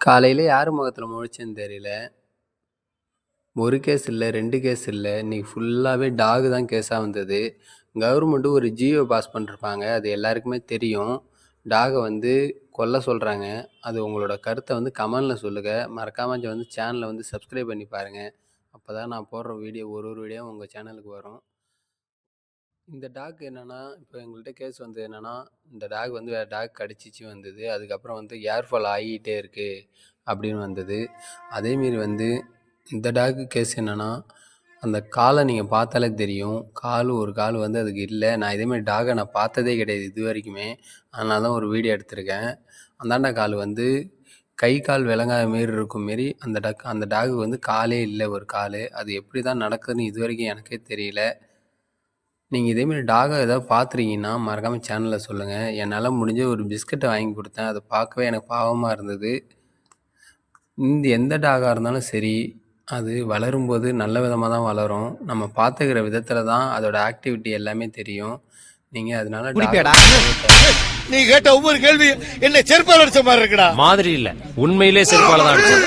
காலையில யார் முகத்துல முழிச்சேன்னு தெரியல. ஒரு கேஸ் இல்ல, 2 கேஸ் இல்ல. இன்னைக்கு ஃபுல்லாவே டாக் தான் கேஸா வந்தது. கவர்மெண்ட் ஒரு ஜியோ பாஸ் பண்ணிருப்பாங்க. அது எல்லாருக்குமே தெரியும். டாக வந்து கொல்ல சொல்றாங்க. அது உங்களோட கருத்த வந்து கமெண்ட்ல சொல்லுங்க. மறக்காம வந்து சேனல வந்து சப்ஸ்கிரைப் பண்ணி பாருங்க. அப்பதான் நான் போடுற வீடியோ ஒரு வீடியோவும் உங்க சேனலுக்கு வரும். இந்த டாக் என்னன்னா, இப்போ எங்கள்ட்ட கேஸ் வந்தது என்னன்னா, இந்த டாக் வந்து வேற டாக் கடிச்சிச்சு வந்தது. அதுக்கப்புறம் வந்து ஏர் ஃபால் ஆகிட்டே இருக்கு அப்படின்னு வந்தது. அதேமாரி வந்து இந்த டாக் கேஸ் என்னன்னா, அந்த காலை நீங்கள் பார்த்தாலே தெரியும். ஒரு கால் வந்து அதுக்கு இல்லை. நான் இதேமாரி டாகை நான் பார்த்ததே கிடையாது இது வரைக்குமே. அதனால தான் ஒரு வீடியோ எடுத்திருக்கேன். அந்தாண்ட கால் வந்து கை கால் விளங்காத மாரி இருக்கும் மாரி அந்த டாகு வந்து காலே இல்லை ஒரு கால். அது எப்படி தான் நடக்குதுன்னு இது வரைக்கும் எனக்கே தெரியல. நீங்கள் இதேமாரி டாகை ஏதாவது பார்த்துருக்கீங்கன்னா மறக்காமல் சேனலில் சொல்லுங்கள். என்னால் முடிஞ்ச ஒரு பிஸ்கட்டை வாங்கி கொடுத்தேன். அதை பார்க்கவே எனக்கு பாவமாக இருந்தது. எந்த டாகாக இருந்தாலும் சரி, அது வளரும்போது நல்ல விதமாக தான் வளரும். நம்ம பார்த்துக்கிற விதத்தில் தான் அதோட ஆக்டிவிட்டி எல்லாமே தெரியும். நீங்கள் அதனால நீ கேட்ட ஒவ்வொரு கேள்வி என்ன செருப்பால் அடிச்ச மாதிரி இருக்குடா. மாதிரி இல்ல, உண்மையிலே செருப்பால தான் அடிச்சது.